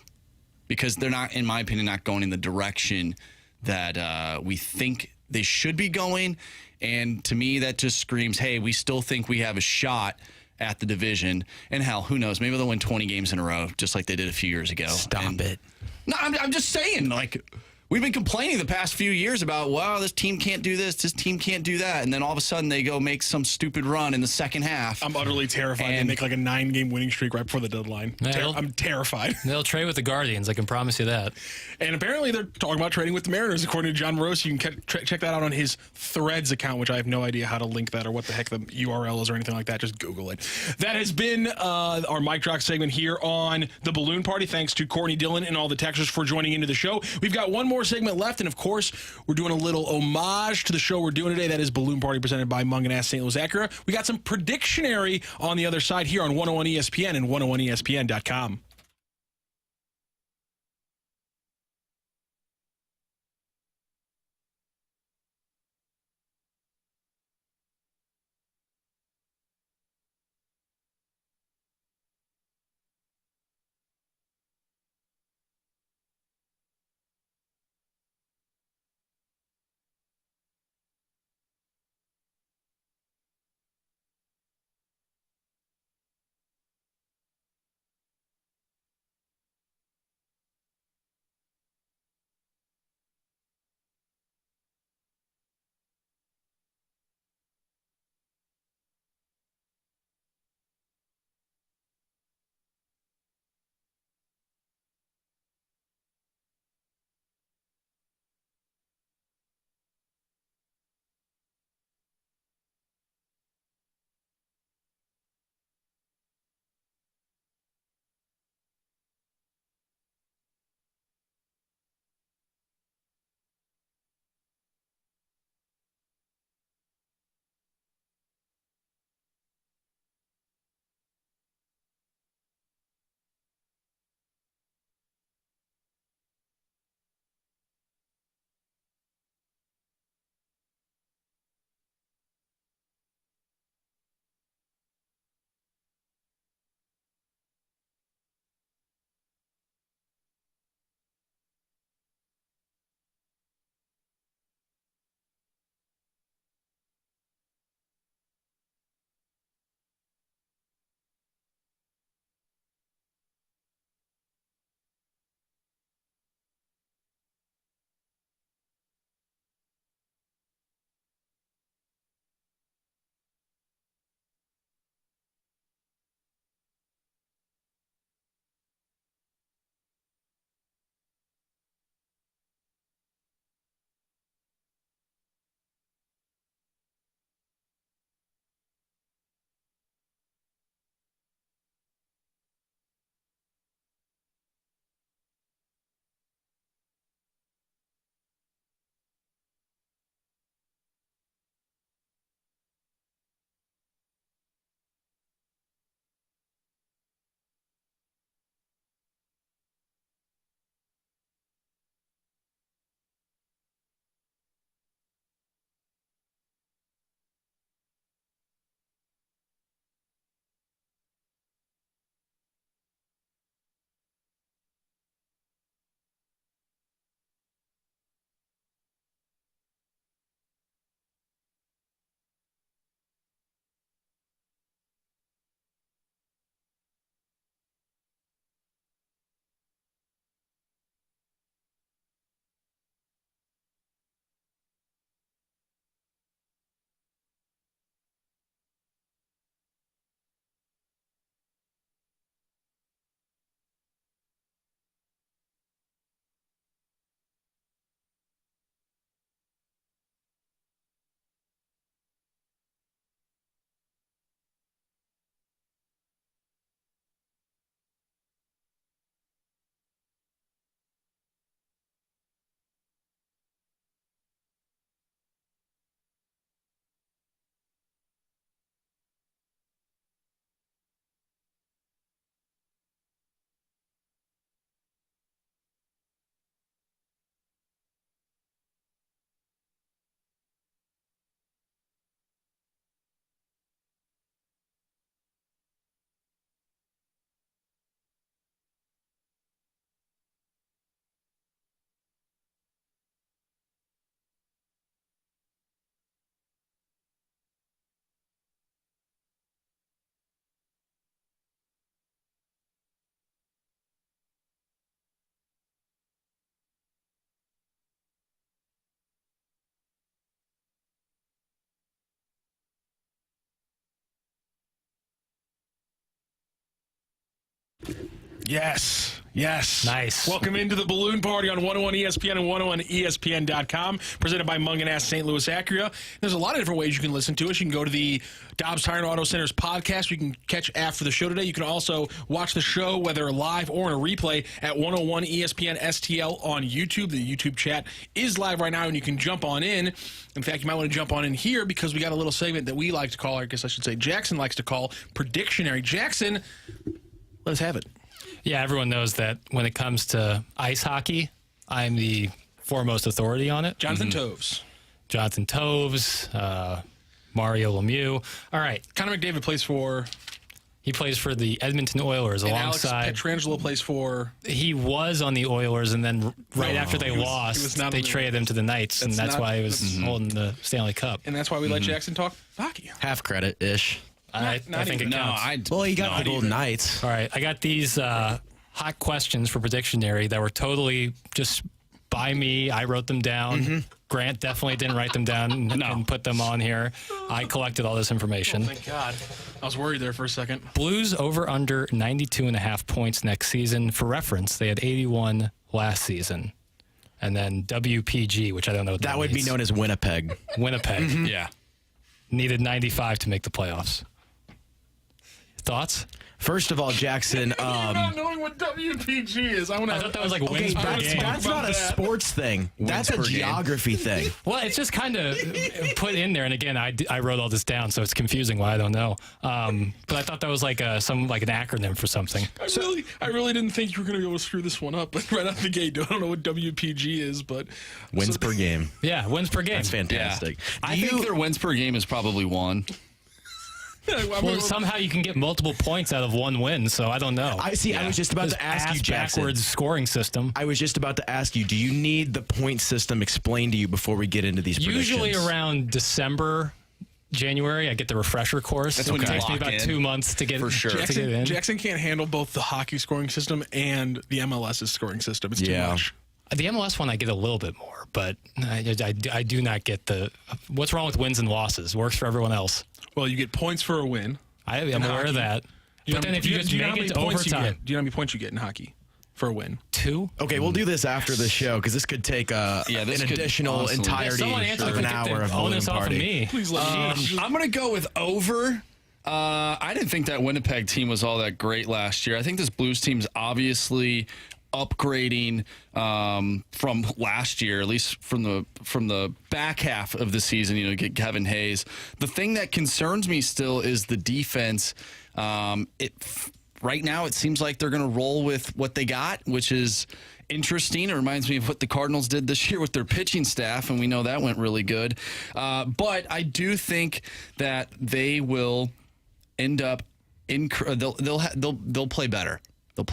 because they're not, in my opinion, not going in the direction that we think they should be going. And to me, that just screams, hey, we still think we have a shot at the division. And hell, who knows? Maybe they'll win 20 games in a row, just like they did a few years ago. Stop it. No, I'm just saying, like, we've been complaining the past few years about, wow, this team can't do this team can't do that. And then all of a sudden they go make some stupid run in the second half. I'm utterly terrified they make like a 9-game winning streak right before the deadline. I'm terrified. They'll trade with the Guardians. I can promise you that. And apparently they're talking about trading with the Mariners, according to John Morosi. You can check that out on his Threads account, which I have no idea how to link that or what the heck the URL is or anything like that. Just Google it. That has been our Mic Drop segment here on The Balloon Party. Thanks to Courtney Dillon and all the texters for joining into the show. We've got one more segment left, and of course, we're doing a little homage to the show we're doing today. That is Balloon Party presented by Mung & Ass St. Louis Acura. We got some Predictionary on the other side here on 101 ESPN and 101ESPN.com. Yes. Yes. Nice. Welcome into the Balloon Party on 101 ESPN and 101ESPN.com, presented by Mungan St. Louis Acura. There's a lot of different ways you can listen to us. You can go to the Dobbs Tire and Auto Center's podcast you can catch after the show today. You can also watch the show, whether live or in a replay, at 101 ESPN STL on YouTube. The YouTube chat is live right now, and you can jump on in. In fact, you might want to jump on in here because we got a little segment that we like to call, or I guess I should say Jackson likes to call, Predictionary. Jackson, let us have it. Yeah, everyone knows that when it comes to ice hockey, I'm the foremost authority on it. Jonathan Toews. Jonathan Toews, Mario Lemieux. All right. Connor McDavid plays for... He plays for the Edmonton Oilers and alongside... Alex Pietrangelo plays for... He was on the Oilers, and then right after they lost, they traded him to the Knights, and that's why he was holding the Stanley Cup. And that's why we let Jackson talk hockey. Half credit-ish. I think it counts. Well, you got the Golden Knights. All right, I got these hot questions for Predictionary that were totally just by me. I wrote them down. Grant definitely didn't write them down and put them on here. I collected all this information. Oh, thank God. I was worried there for a second. Blues over under 92.5 points next season. For reference, they had 81 last season. And then WPG, which I don't know what that would means. be known as Winnipeg. Winnipeg. Yeah. Needed 95 to make the playoffs. Thoughts? First of all, Jackson. Not knowing what WPG is. I thought that was like wins per game. That's not a sports thing. That's a geography thing. Well, it's just kind of put in there. And again, I wrote all this down, so it's confusing why I don't know. But I thought that was like an acronym for something. I really didn't think you were going to be able to screw this one up. But right out the gate, I don't know what WPG is, but wins per game. Yeah, wins per game. That's fantastic. Yeah. I think their wins per game is probably 1. Well, somehow you can get multiple points out of one win, so I don't know. I was just about to ask you, Jackson. Backwards scoring system. I was just about to ask you, do you need the point system explained to you before we get into these predictions? Usually around December, January, I get the refresher course. That's when it takes me about 2 months to get, for sure. to get in. Jackson can't handle both the hockey scoring system and the MLS's scoring system. It's too much. The MLS one I get a little bit more, but I do not get the... What's wrong with wins and losses? Works for everyone else. Well, you get points for a win. I'm aware of that. But then if you just make it to overtime... Do you know how many points you get in hockey for a win? 2? Okay, we'll do this after the show because this could take an additional entirety of an hour of Balloon Party. Me. Please let me I'm going to go with over. I didn't think that Winnipeg team was all that great last year. I think this Blues team's obviously upgrading from last year, at least from the back half of the season. You know, get Kevin Hayes. The thing that concerns me still is the defense. Right now, it seems like they're going to roll with what they got, which is interesting. It reminds me of what the Cardinals did this year with their pitching staff, and we know that went really good. But I do think that they will end up they'll play better.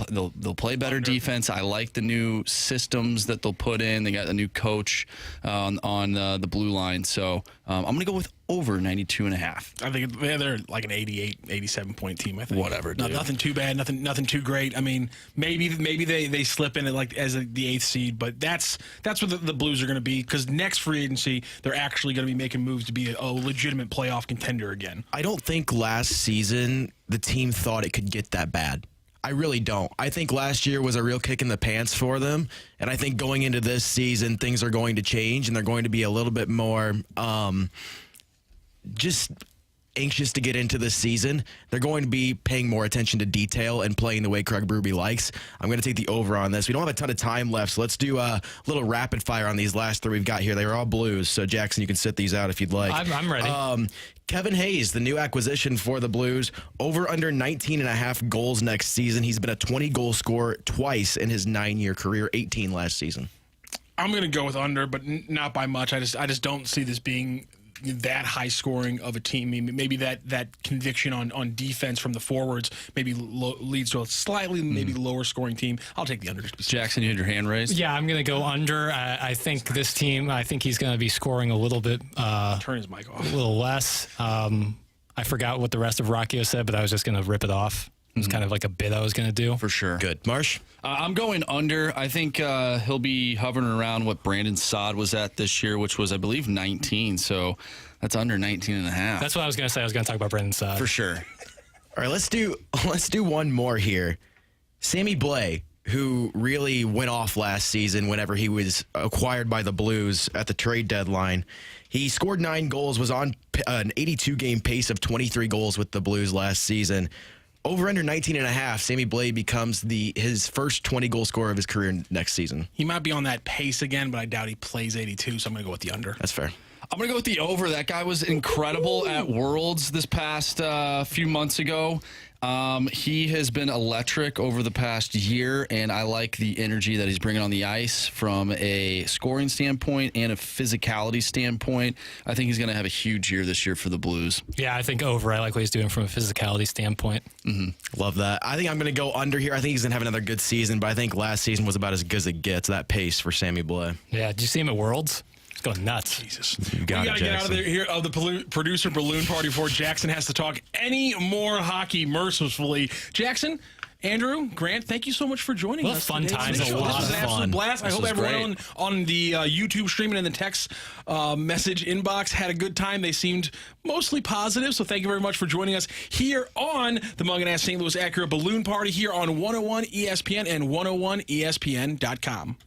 They'll play better defense. I like the new systems that they'll put in. They got a new coach on the blue line. So I'm going to go with over 92.5. I think they're like an 88, 87 point team, I think. Whatever, dude. Nothing too bad, nothing too great. I mean, maybe they slip in it like as the 8th seed, but that's what the Blues are going to be, because next free agency, they're actually going to be making moves to be a legitimate playoff contender again. I don't think last season the team thought it could get that bad. I really don't. I think last year was a real kick in the pants for them, and I think going into this season, things are going to change, and they're going to be a little bit more just anxious to get into this season. They're going to be paying more attention to detail and playing the way Craig Berube likes. I'm going to take the over on this. We don't have a ton of time left, so let's do a little rapid fire on these last 3 we've got here. They were all Blues, so Jackson, you can sit these out if you'd like. I'm ready. Kevin Hayes, the new acquisition for the Blues, over under 19.5 goals next season. He's been a 20-goal scorer twice in his 9-year career, 18 last season. I'm going to go with under, but not by much. I just don't see this being that high scoring of a team. Maybe that conviction on defense from the forwards maybe leads to a slightly maybe lower scoring team. I'll take the under. Jackson, you had your hand raised? Yeah, I'm going to go under. I think this team, he's going to be scoring a little bit. Turn his mic off. A little less. I forgot what the rest of Rocchio said, but I was just going to rip it off. It was kind of like a bit I was going to do. For sure. Good. Marsh? I'm going under. I think he'll be hovering around what Brandon Saad was at this year, which was, I believe, 19. So that's under 19.5. That's what I was going to say. I was going to talk about Brandon Saad. For sure. All right, let's do one more here. Sammy Blais, who really went off last season whenever he was acquired by the Blues at the trade deadline. He scored 9 goals, was on an 82-game pace of 23 goals with the Blues last season. Over under 19.5, Sammy Blais becomes his first 20-goal scorer of his career next season. He might be on that pace again, but I doubt he plays 82, so I'm going to go with the under. That's fair. I'm going to go with the over. That guy was incredible at Worlds this past few months ago. He has been electric over the past year, and I like the energy that he's bringing on the ice from a scoring standpoint and a physicality standpoint. I think he's going to have a huge year this year for the Blues. Yeah, I think over. I like what he's doing from a physicality standpoint. Love that. I think I'm going to go under here. I think he's going to have another good season, but I think last season was about as good as it gets, that pace for Sammy Blais. Yeah, did you see him at Worlds? He's going nuts. Jesus. We got to get out of here of the producer balloon party before Jackson has to talk any more hockey mercifully. Jackson, Andrew, Grant, thank you so much for joining us. Fun times. This was an absolute blast. I hope everyone on the YouTube streaming and the text message inbox had a good time. They seemed mostly positive, so thank you very much for joining us here on the Mungan St. Louis Acura Balloon Party here on 101 ESPN and 101ESPN.com.